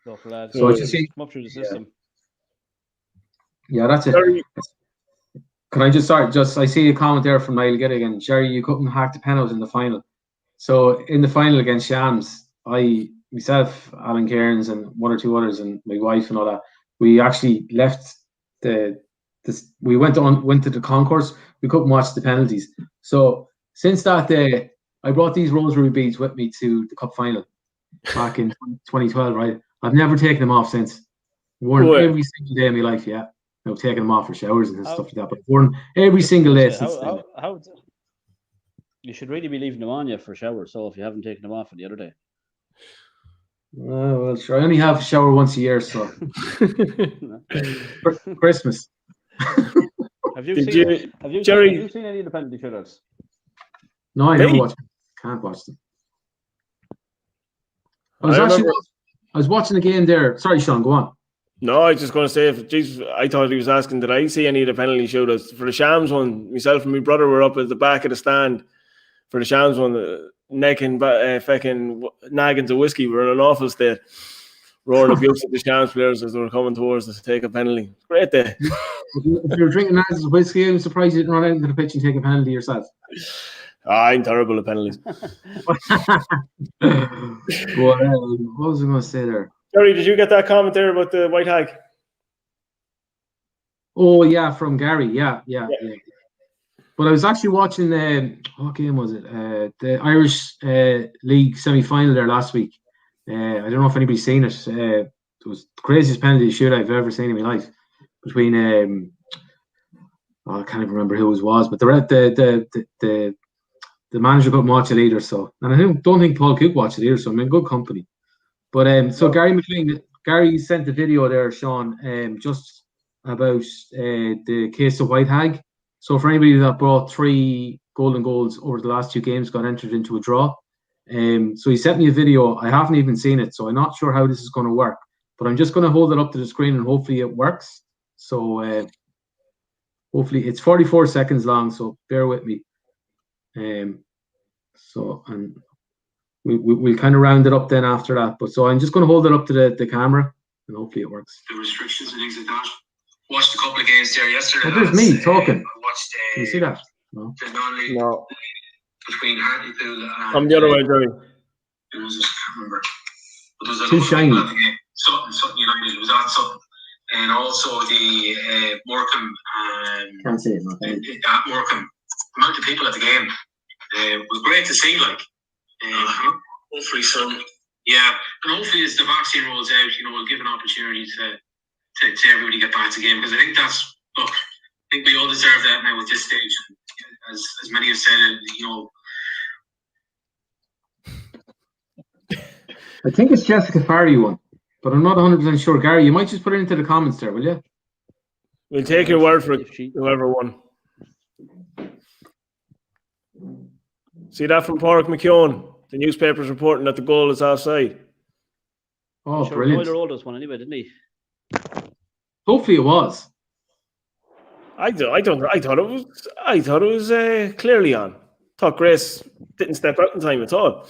Local lad. So I just see come up through the system. Yeah, that's it. Can I just start? I see a comment there from Niall Gilligan. Jerry, you couldn't hack the penalties in the final. So in the final against Shams, myself, Alan Cairns, and one or two others, and my wife and all that, we actually left we went to the concourse. We couldn't watch the penalties. So since that day, I brought these rosary beads with me to the cup final back in 2012. Right, I've never taken them off since. Worn every single day of my life. Yeah, I've taken them off for showers and stuff like that, but worn every single day since then. You should really be leaving them on you for showers. So if you haven't taken them off for the other day. Well, sure. I only have a shower once a year, so for Christmas. Have you seen any of the penalty shootouts? No, I never watched them. Can't watch them. I was watching the game there. Sorry, Sean, go on. No, I was just going to say, I thought he was asking, did I see any of the penalty shootouts? For the Shams one, myself and my brother were up at the back of the stand. For the Shams one, necking fucking naggins of whiskey. We were in an awful state. Roaring abuse at the Shams players as they were coming towards us to take a penalty. Great day. If you were drinking naggins of whiskey, I'm surprised you didn't run out into the pitch and take a penalty yourself. I'm terrible at penalties. What was I going to say there? Jerry, did you get that comment there about the White Hag? Oh, yeah, from Gary. Yeah. But I was actually watching, what game was it? The Irish League semi-final there last week. I don't know if anybody's seen it. It was the craziest penalty shootout I've ever seen in my life. Between, I can't even remember who it was, but the manager couldn't watch it either. So, and I don't think Paul Cook watched it either, so I'm in good company. But so Gary sent the video there, Sean, just about the case of White Hag. So for anybody that brought 3 golden goals over the last 2 games, got entered into a draw. So he sent me a video. I haven't even seen it, so I'm not sure how this is going to work. But I'm just going to hold it up to the screen and hopefully it works. So hopefully it's 44 seconds long, so bear with me. And we'll kind of round it up then after that. But so I'm just going to hold it up to the camera and hopefully it works. The restrictions and things like that. Watched a couple of games there yesterday. Oh, there's me talking. I watched, Can you see that? No. the non-league No. between Hartlepool and I'm the other way, Jerry. it was just, I can't remember. But there was Too a lot of shiny. people at the game. Sutton United. It was at Sutton. And also the Morecambe Can't see it. No. at Morecambe. The amount of people at the game was great to see. Hopefully some. Yeah, and hopefully as the vaccine rolls out, we'll give an opportunity to everybody get back to the game, because I think I think we all deserve that now at this stage. As many have said, I think it's Jessica Farry one, but I'm not 100% sure. Gary, you might just put it into the comments there, will you? We'll take your word for it, whoever won. See that from Pádraig McKeown? The newspaper's reporting that the goal is offside. Oh, Sure, brilliant. Doyle rolled us one anyway, didn't he? Hopefully it was. I thought it was clearly on. Thought Grace didn't step out in time at all.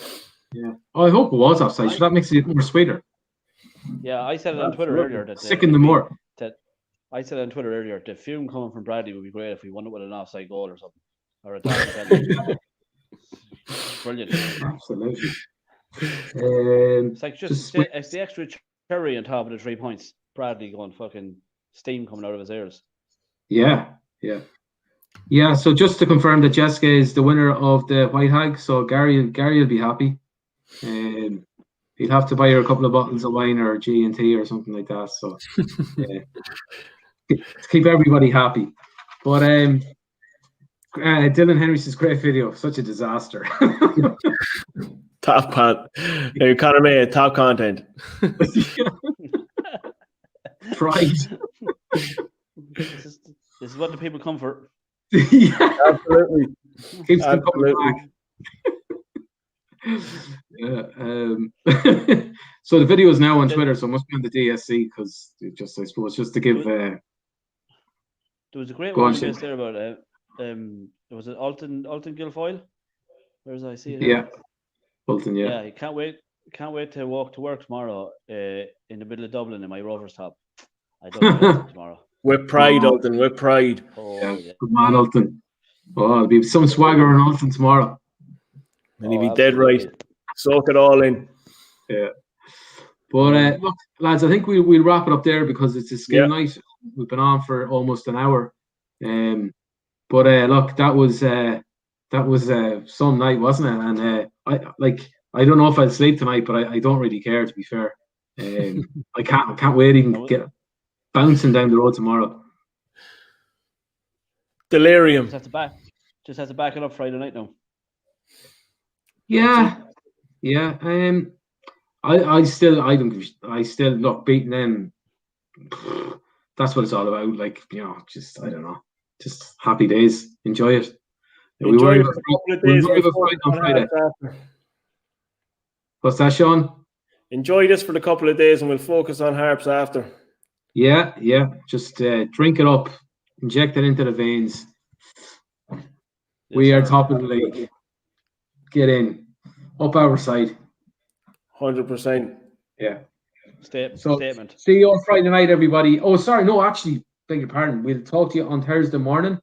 Yeah. Oh, I hope it was offside. So that makes it more sweeter. Yeah, I said it on Twitter earlier that Sicken them more. I said on Twitter earlier the fume coming from Bradley would be great if we won it with an offside goal or something, or a penalty. Brilliant. Absolutely. It's like it's the extra cherry on top of the 3 points. Bradley going fucking steam coming out of his ears. Yeah. So just to confirm that Jessica is the winner of the White Hag, so Gary will be happy. He'll have to buy her a couple of bottles of wine or G&T or something like that. So to keep everybody happy. But Dylan Henry says great video, such a disaster. Top content. Conor May, top content. Pride. This is what the people come for. Yeah, Absolutely. keeps them coming back. Yeah. So the video is now on Twitter, so it must be on the DSC because I suppose just to give. There was a great Go one on, Shane. there about was it Alton Guilfoyle? Where did I see it? Yeah, Bolton. Yeah. Yeah, can't wait to walk to work tomorrow in the middle of Dublin in my Rovers top. I don't know tomorrow. With pride, Alton, with pride. Oh, Yeah, good man, Alton. Oh, there'll be some swagger on Alton tomorrow. And he'll be dead right. Soak it all in. Yeah. But look, lads, I think we'll wrap it up there because it's a skill night. We've been on for almost an hour. But look, that was some night, wasn't it? And I don't know if I'll sleep tonight, but I don't really care, to be fair. I can't wait even to get bouncing down the road tomorrow. Delirium. Just have to back it up Friday night now. Yeah. I still look, beating them. That's what it's all about. Like, just I don't know, just happy days. Enjoy it. We worry about Friday on Friday. What's that, Sean? Enjoy this for the couple of days, and we'll focus on Harps after. Yeah. Just drink it up, inject it into the veins. We are top of the league. Get in, up our side. 100%. Yeah. So, statement. See you on Friday night, everybody. Oh, sorry, no, actually, beg your pardon. We'll talk to you on Thursday morning,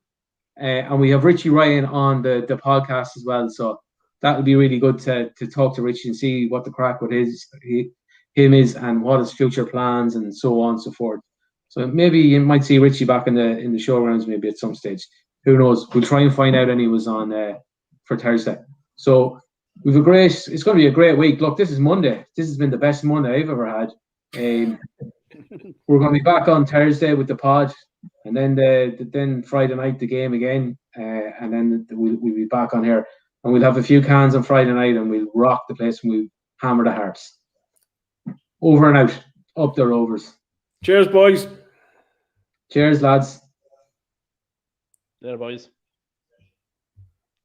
and we have Richie Ryan on the podcast as well. So that would be really good to talk to Richie and see what the crack with him is and what his future plans and so on and so forth. So maybe you might see Richie back in the showgrounds maybe at some stage. Who knows? We'll try and find out. And he was on for Thursday. So it's going to be a great week. Look, this is Monday. This has been the best Monday I've ever had. We're going to be back on Thursday with the pod, and then then Friday night the game again, and then we'll be back on here, and we'll have a few cans on Friday night, and we'll rock the place and we'll hammer the Hearts. Over and out. Up the Rovers. Cheers, boys. Cheers, lads. There, boys.